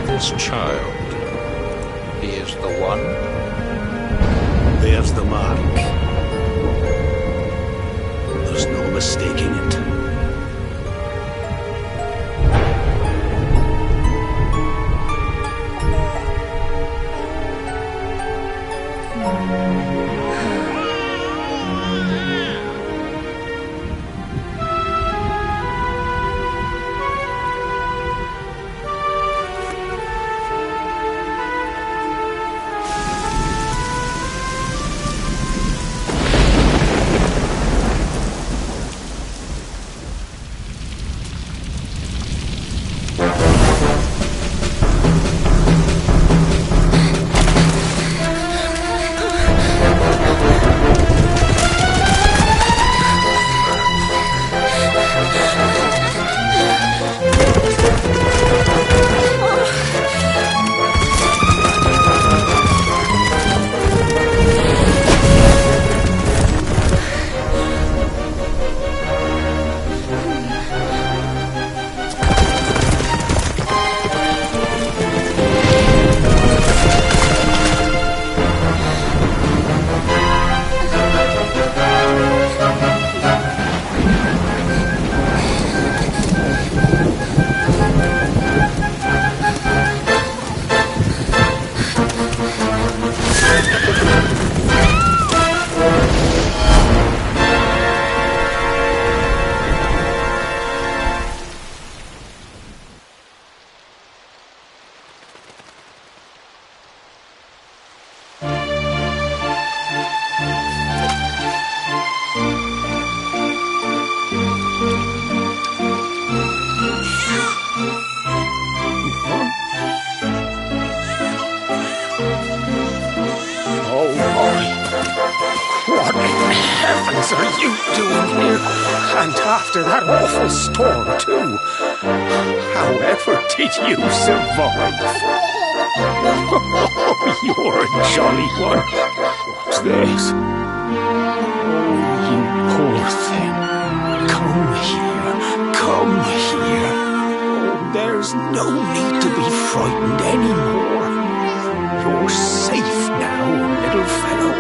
This child, he is the one? There's the mark. There's no mistaking it. What in heavens are you doing here? And after that awful storm, too. However did you survive? Oh, you're a jolly one. What's this? Oh, you poor thing. Come here. Come here. Oh, there's no need to be frightened anymore. You're safe now, little fellow.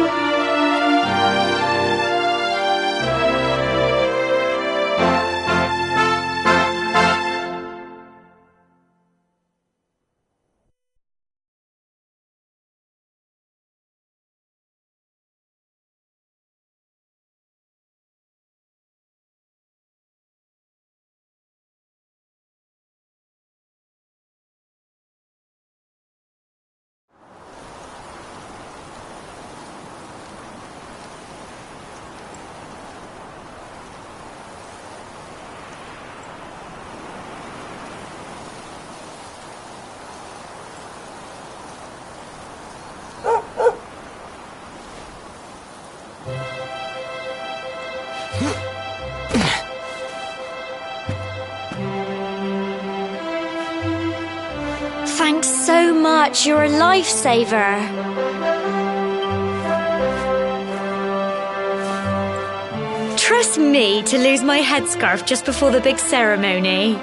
so much. You're a lifesaver. Trust me to lose my headscarf just before the big ceremony.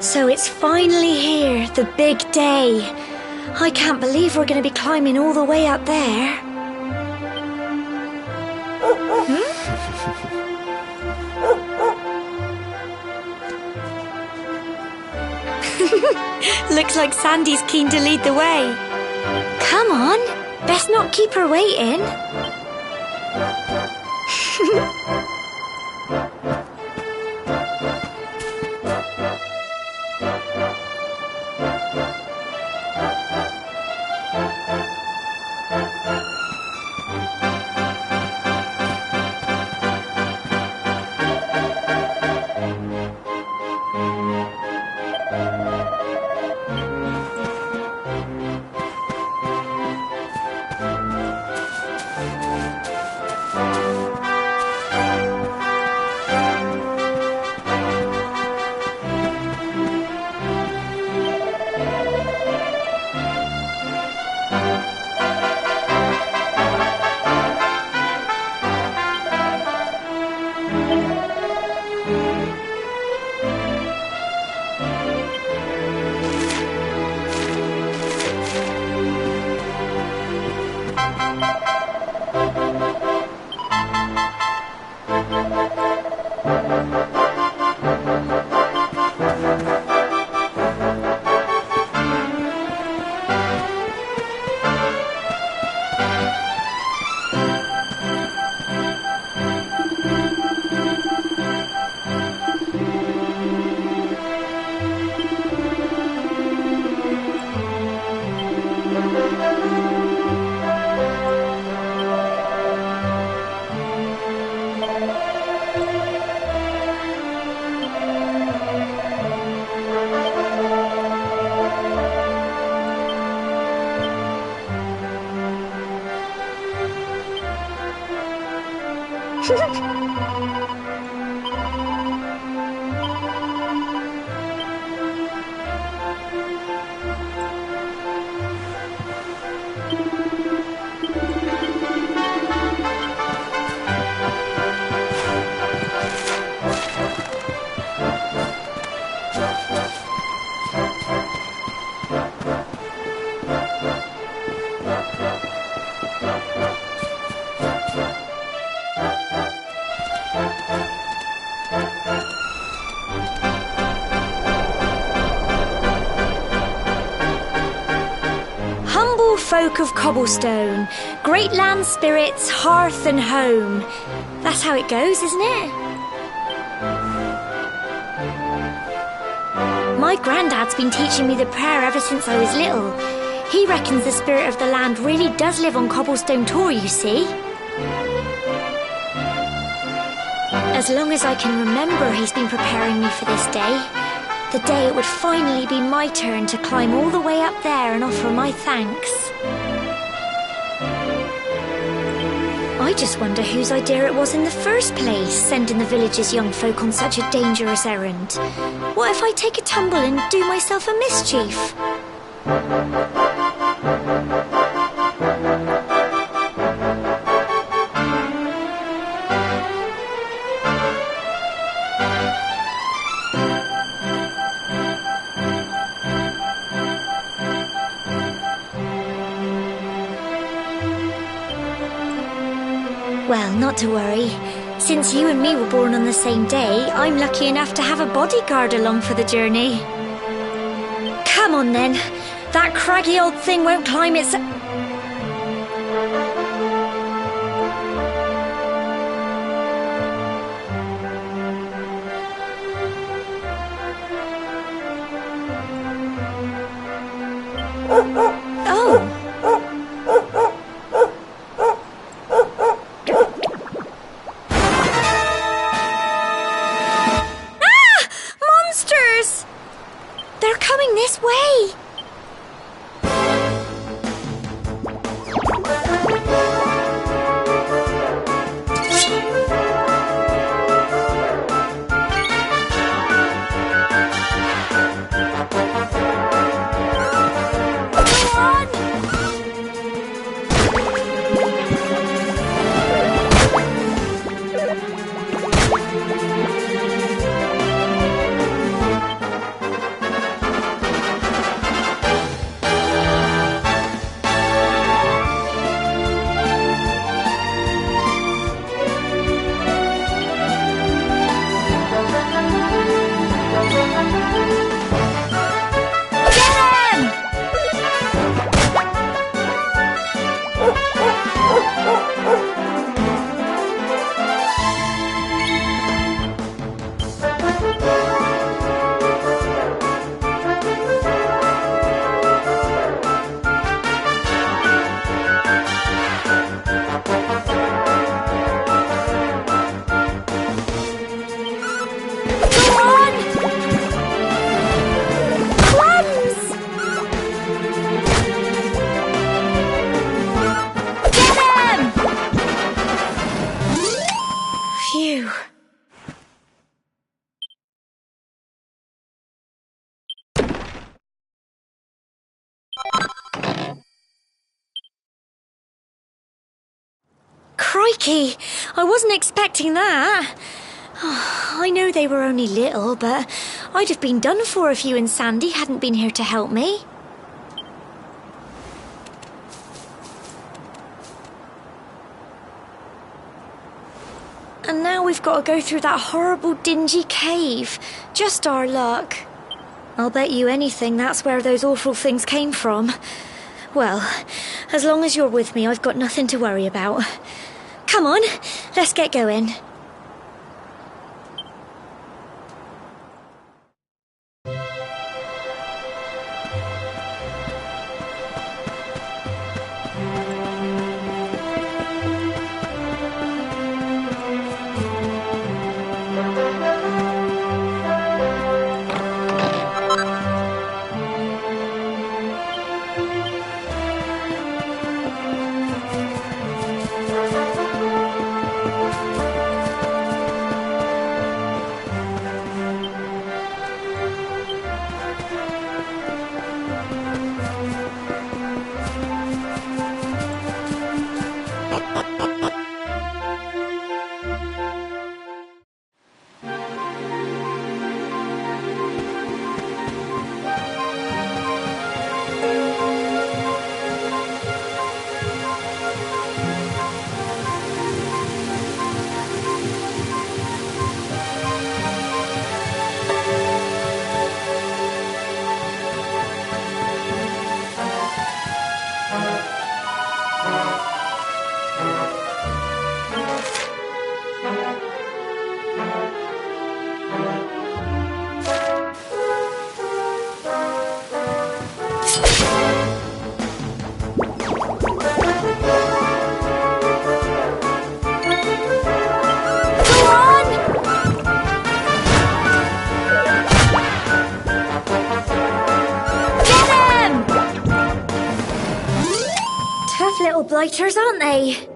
So it's finally here, the big day. I can't believe we're going to be climbing all the way up there. Looks like Sandy's keen to lead the way. Come on, best not keep her waiting. Folk of cobblestone, great land spirits, hearth and home. That's how it goes, isn't it? My granddad's been teaching me the prayer ever since I was little. He reckons the spirit of the land really does live on Cobblestone Tor, you see. As long as I can remember, he's been preparing me for this day. The day it would finally be my turn to climb all the way up there and offer my thanks. I just wonder whose idea it was in the first place, sending the village's young folk on such a dangerous errand. What if I take a tumble and do myself a mischief? Well, not to worry. Since you and me were born on the same day, I'm lucky enough to have a bodyguard along for the journey. Come on then. That craggy old thing won't climb its... Oh! Crikey, I wasn't expecting that. I know they were only little, but I'd have been done for if you and Sandy hadn't been here to help me. And now we've got to go through that horrible dingy cave. Just our luck. I'll bet you anything that's where those awful things came from. Well, as long as you're with me, I've got nothing to worry about. Come on, let's get going. Little blighters, aren't they?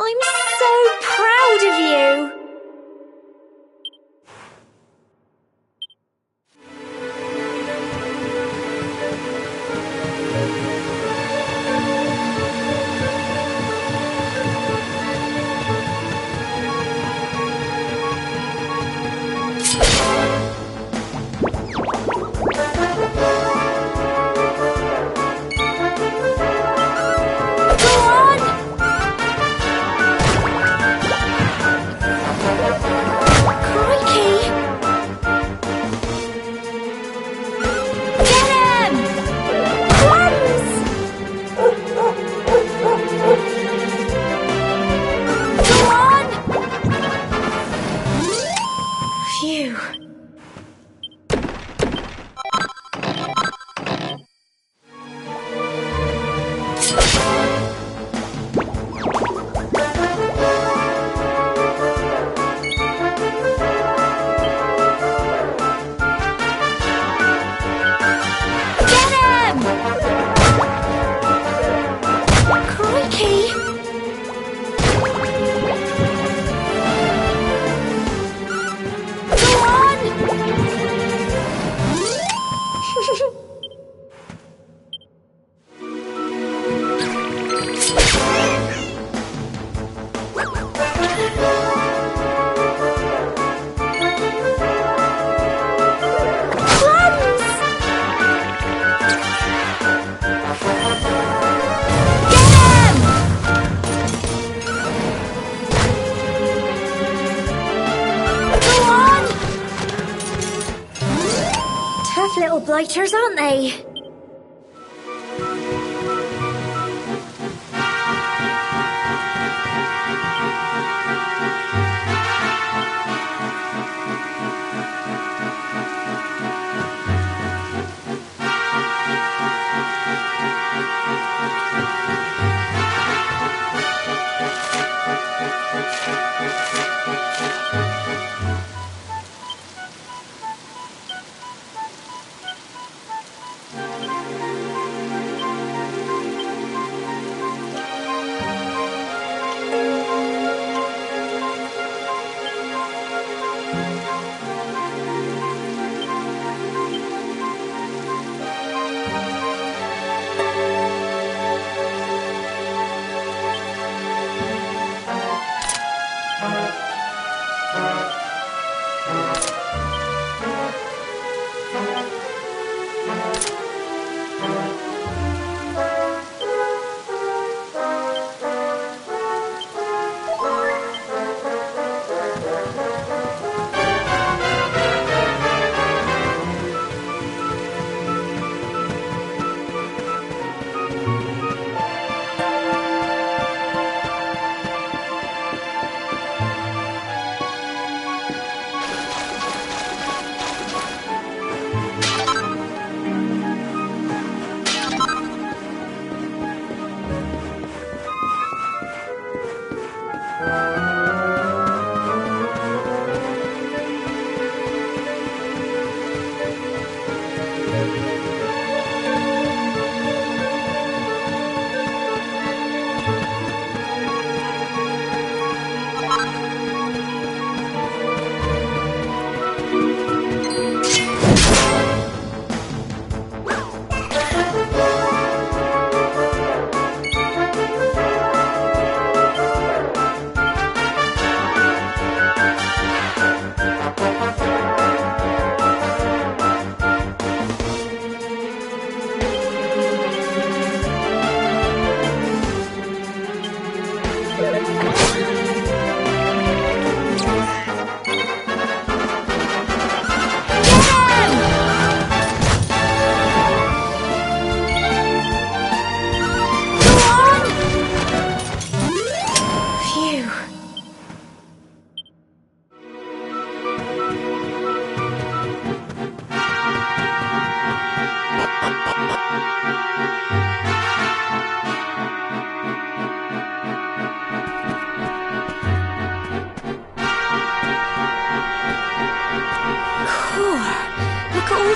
I'm so proud of you! predators, aren't they?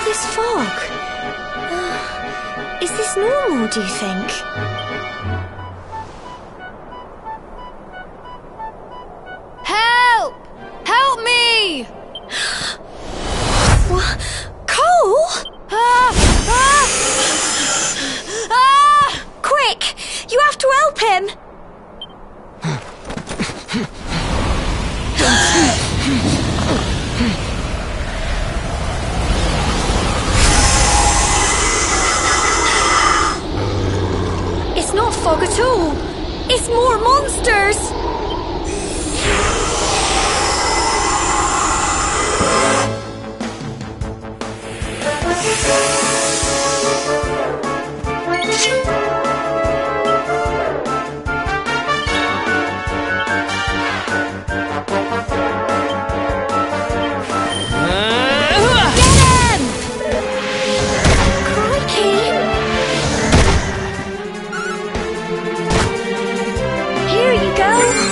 This fog. Is this normal, do you think? Help! Help me! What? Cole? Quick! You have to help him! It's not fog at all. It's more monsters. Here you go!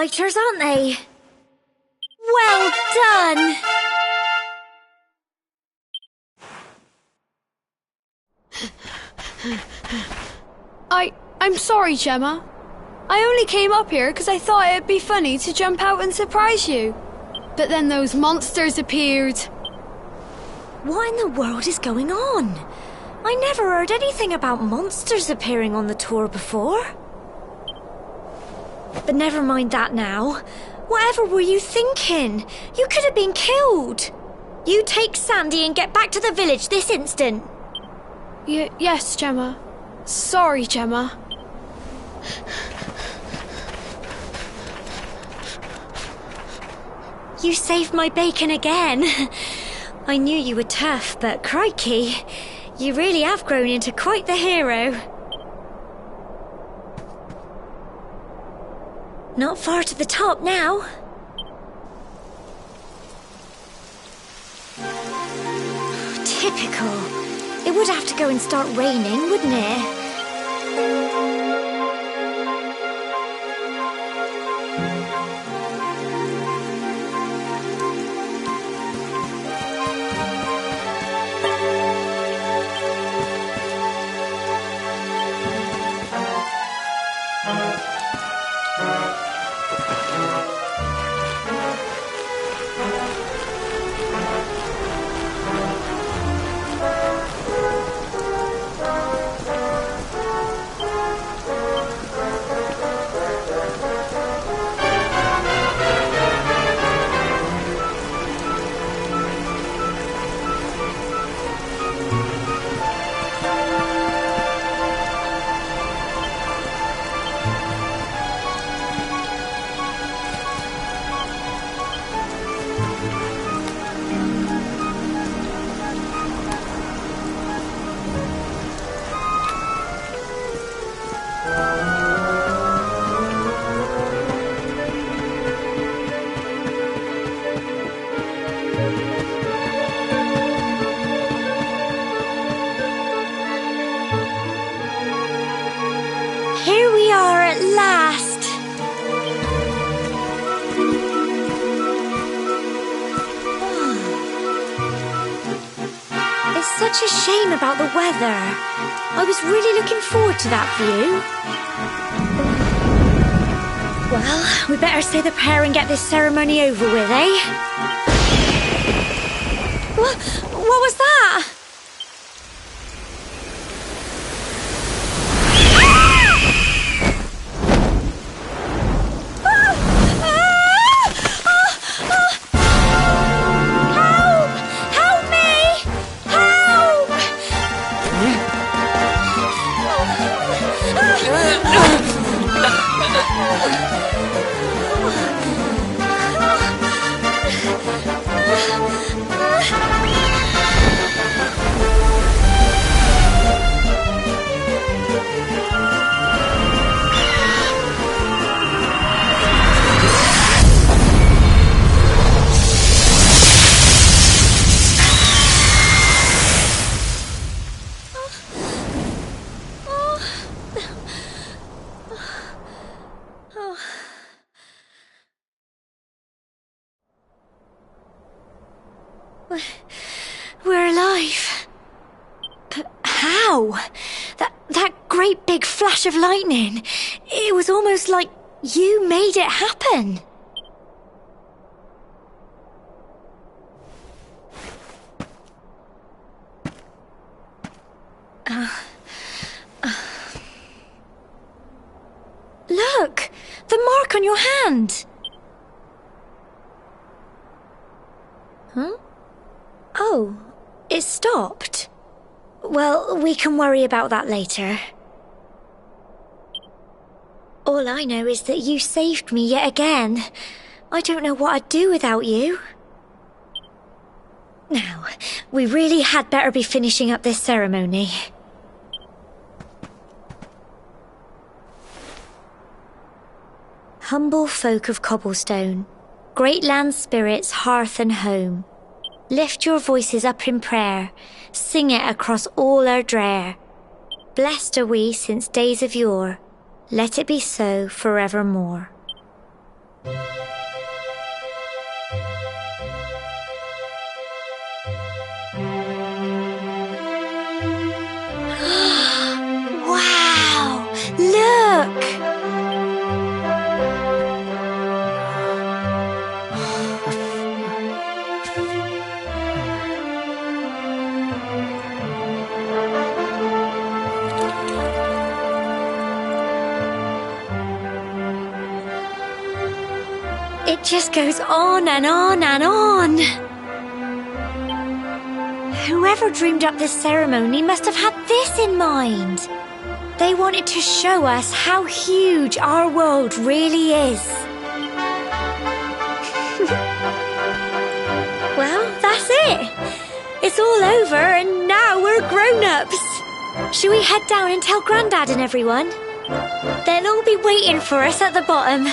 all-nighters, aren't they? Well done! I'm sorry, Gemma. I only came up here because I thought it'd be funny to jump out and surprise you. But then those monsters appeared. What in the world is going on? I never heard anything about monsters appearing on the tour before. But never mind that now. Whatever were you thinking? You could have been killed. You take Sandy and get back to the village this instant. Yes, Gemma. Sorry, Gemma. You saved my bacon again. I knew you were tough, but crikey, you really have grown into quite the hero. Not far to the top now. Typical. It would have to go and start raining, wouldn't it? Here we are at last. It's such a shame about the weather. I was really looking forward to that view. Well, we better say the prayer and get this ceremony over with, eh? What was that? We're alive. But how? That great big flash of lightning. It was almost like you made it happen. Look! The mark on your hand! Huh? Oh, it stopped. Well, we can worry about that later. All I know is that you saved me yet again. I don't know what I'd do without you. Now, we really had better be finishing up this ceremony. Humble folk of cobblestone, great land spirits, hearth and home, lift your voices up in prayer, sing it across all our drear. Blessed are we since days of yore, let it be so forevermore. It just goes on and on and on. Whoever dreamed up this ceremony must have had this in mind. They wanted to show us how huge our world really is. Well, that's it. It's all over and now we're grown-ups. Shall we head down and tell Grandad and everyone? They'll all be waiting for us at the bottom.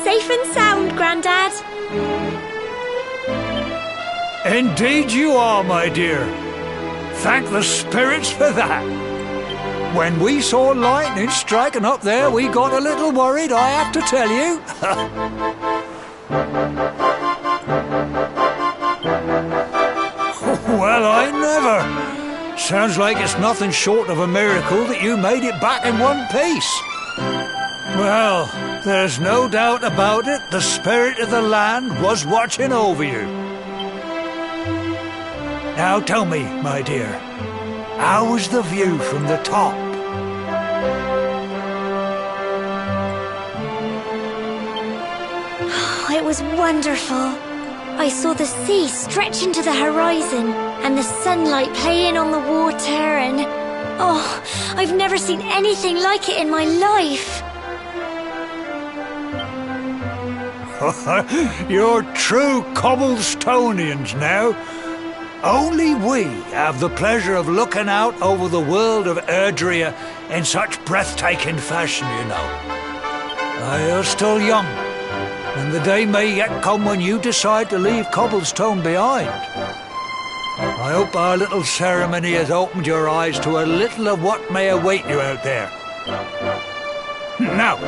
Safe and sound, Grandad. Indeed you are, my dear. Thank the spirits for that. When we saw lightning striking up there, we got a little worried, I have to tell you. Well, I never. Sounds like it's nothing short of a miracle that you made it back in one piece. Well, there's no doubt about it, the spirit of the land was watching over you. Now tell me, my dear, how was the view from the top? It was wonderful. I saw the sea stretch into the horizon and the sunlight playing on the water and... oh, I've never seen anything like it in my life. You're true Cobblestonians now. Only we have the pleasure of looking out over the world of Erdrea in such breathtaking fashion, you know. You're still young, and the day may yet come when you decide to leave Cobblestone behind. I hope our little ceremony has opened your eyes to a little of what may await you out there. Now,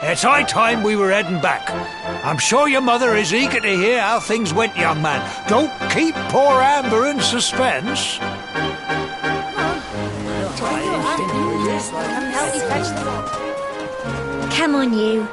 it's high time we were heading back. I'm sure your mother is eager to hear how things went, young man. Don't keep poor Amber in suspense. Come on, you.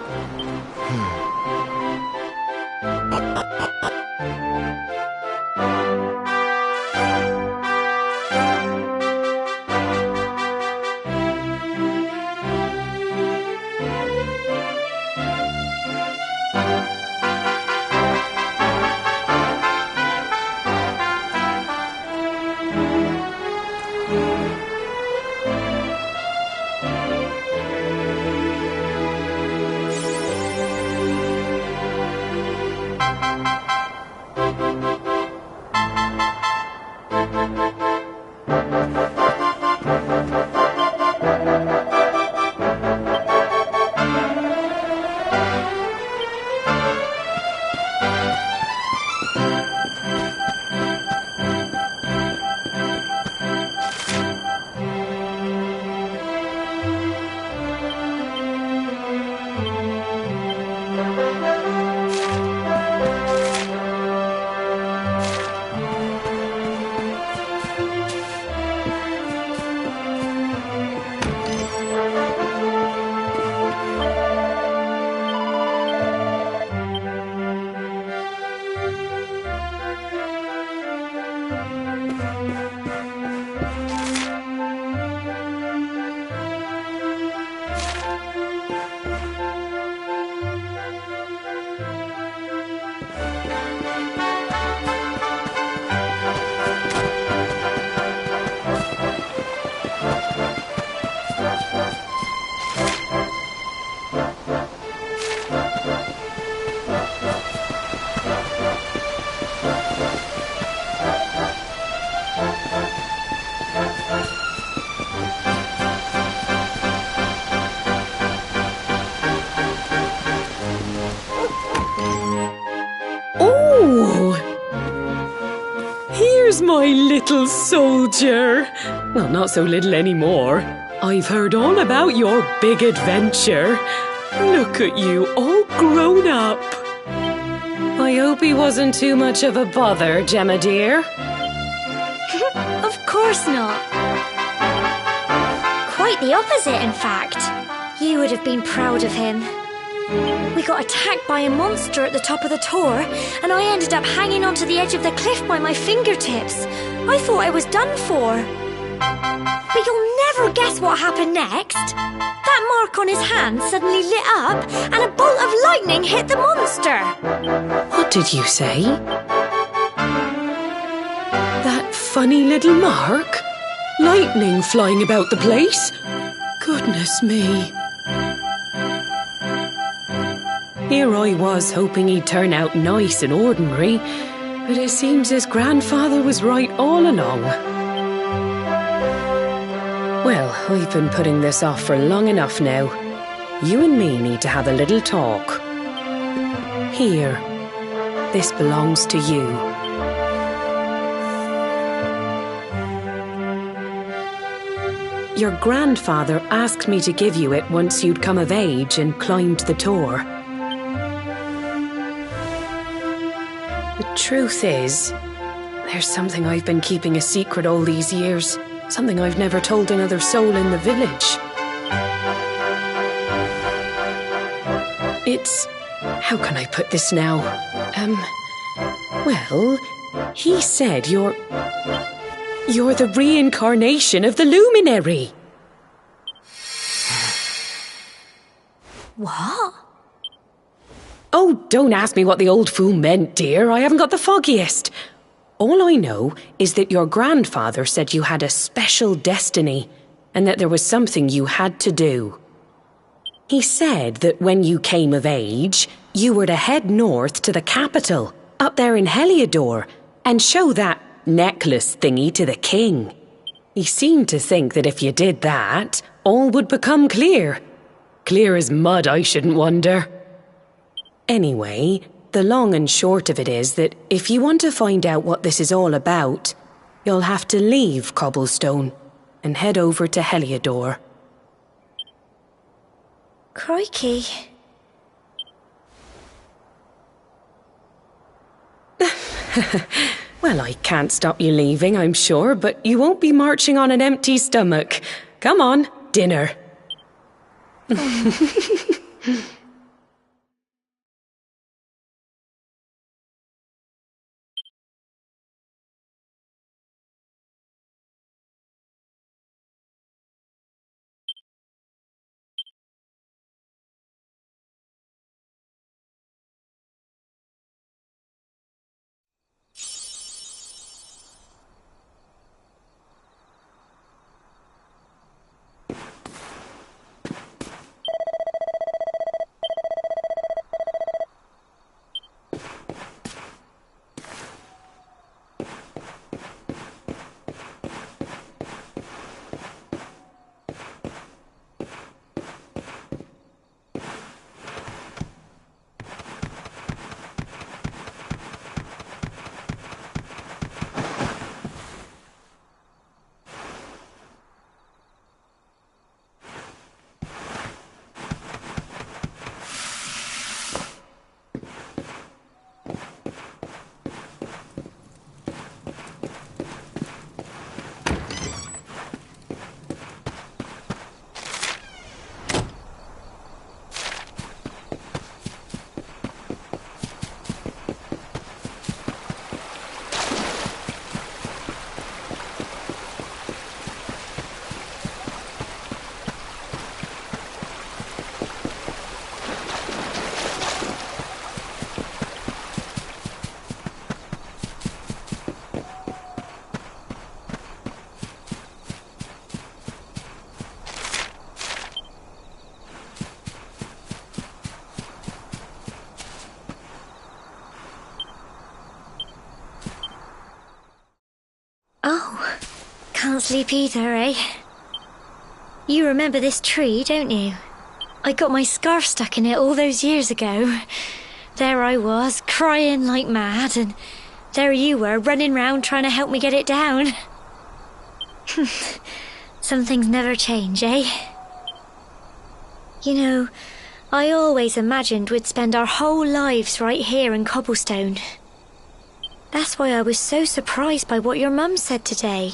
Here's my little soldier. Well, not so little anymore. I've heard all about your big adventure. Look at you, all grown up. I hope he wasn't too much of a bother, Gemma dear. Of course not. Quite the opposite, in fact. You would have been proud of him. We got attacked by a monster at the top of the tor, and I ended up hanging onto the edge of the cliff by my fingertips. I thought I was done for. But you'll never guess what happened next. That mark on his hand suddenly lit up, and a bolt of lightning hit the monster. What did you say? That funny little mark? Lightning flying about the place? Goodness me. Here I was hoping he'd turn out nice and ordinary, but it seems his grandfather was right all along. Well, I've been putting this off for long enough now. You and me need to have a little talk. Here, this belongs to you. Your grandfather asked me to give you it once you'd come of age and climbed the tor. The truth is, there's something I've been keeping a secret all these years. Something I've never told another soul in the village. It's... how can I put this now? Well, he said you're the reincarnation of the luminary. What? Oh, don't ask me what the old fool meant, dear. I haven't got the foggiest. All I know is that your grandfather said you had a special destiny and that there was something you had to do. He said that when you came of age, you were to head north to the capital, up there in Heliodor, and show that necklace thingy to the king. He seemed to think that if you did that, all would become clear. Clear as mud, I shouldn't wonder. Anyway, the long and short of it is that if you want to find out what this is all about, you'll have to leave Cobblestone and head over to Heliodor. Crikey. Well, I can't stop you leaving, I'm sure, but you won't be marching on an empty stomach. Come on, dinner. can't sleep either, eh? You remember this tree, don't you? I got my scarf stuck in it all those years ago. There I was, crying like mad, and there you were, running round trying to help me get it down. Some things never change, eh? You know, I always imagined we'd spend our whole lives right here in Cobblestone. That's why I was so surprised by what your mum said today.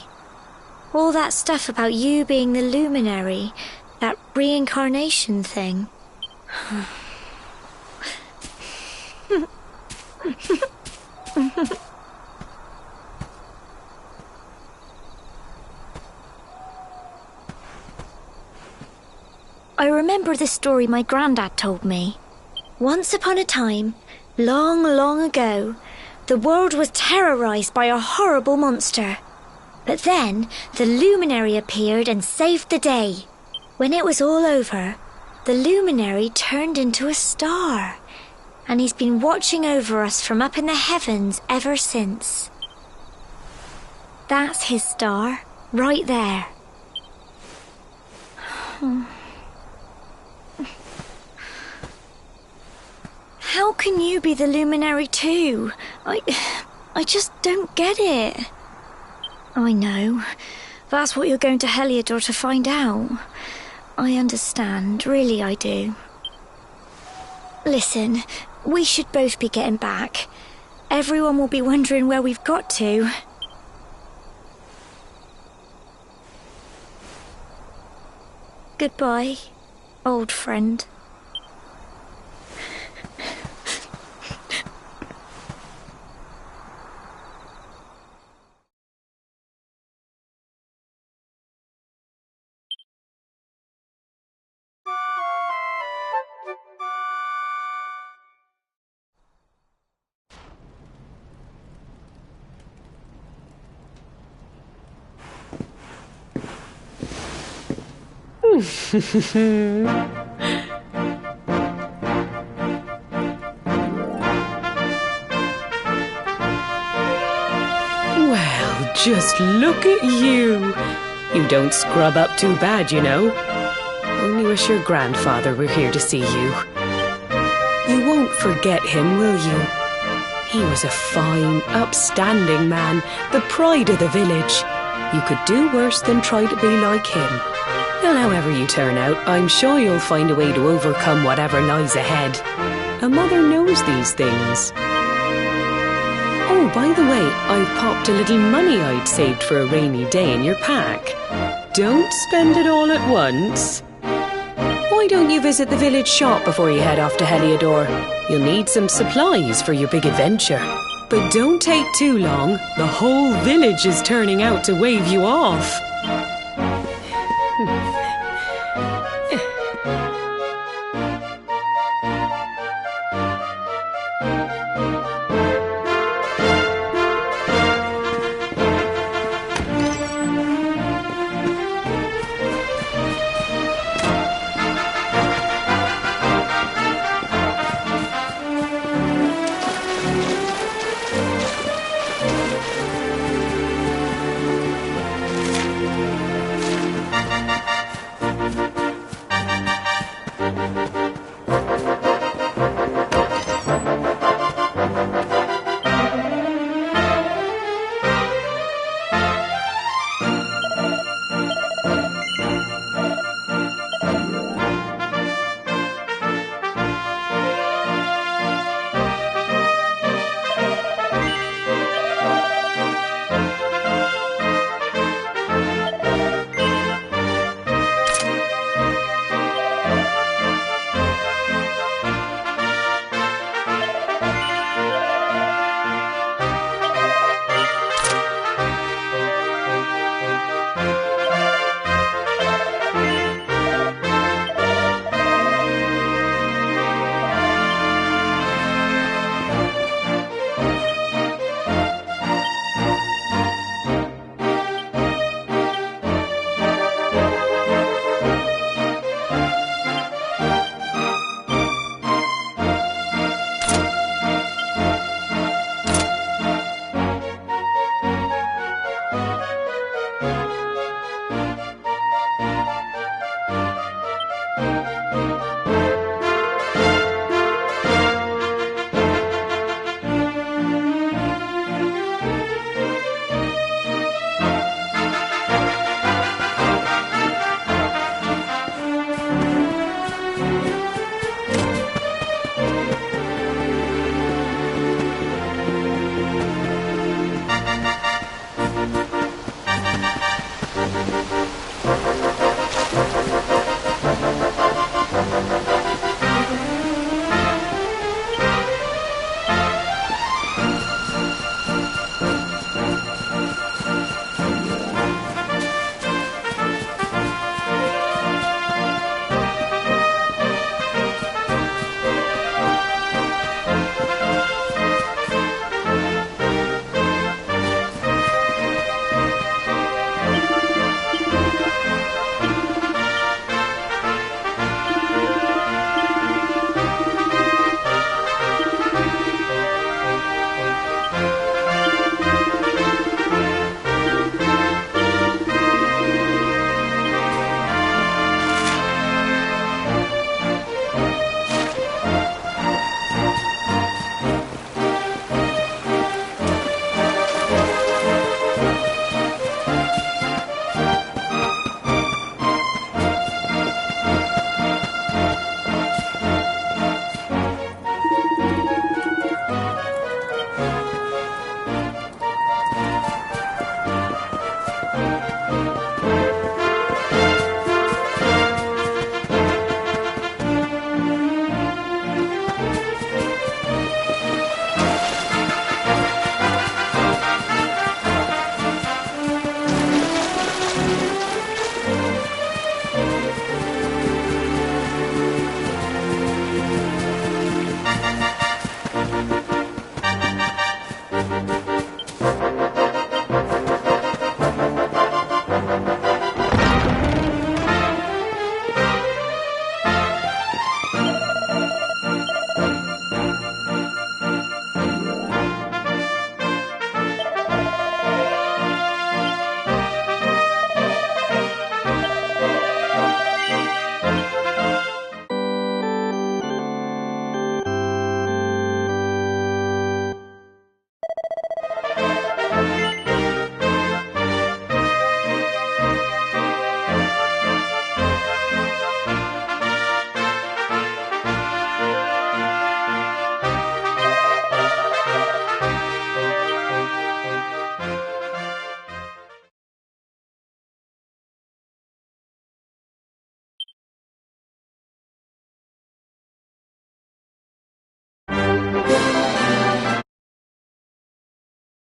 All that stuff about you being the luminary, that reincarnation thing. I remember the story my granddad told me. Once upon a time, long, long ago, the world was terrorized by a horrible monster. But then, the luminary appeared and saved the day. When it was all over, the luminary turned into a star. And he's been watching over us from up in the heavens ever since. That's his star, right there. How can you be the luminary too? I just don't get it. I know. That's what you're going to Heliodor to find out. I understand, really I do. Listen, we should both be getting back. Everyone will be wondering where we've got to. Goodbye, old friend. Well, just look at you. You don't scrub up too bad, you know. Only wish your grandfather were here to see you. You won't forget him, will you? He was a fine, upstanding man, the pride of the village. You could do worse than try to be like him. Well, however you turn out, I'm sure you'll find a way to overcome whatever lies ahead. A mother knows these things. Oh, by the way, I've popped a little money I'd saved for a rainy day in your pack. Don't spend it all at once. Why don't you visit the village shop before you head off to Heliodor? You'll need some supplies for your big adventure. But don't take too long. The whole village is turning out to wave you off.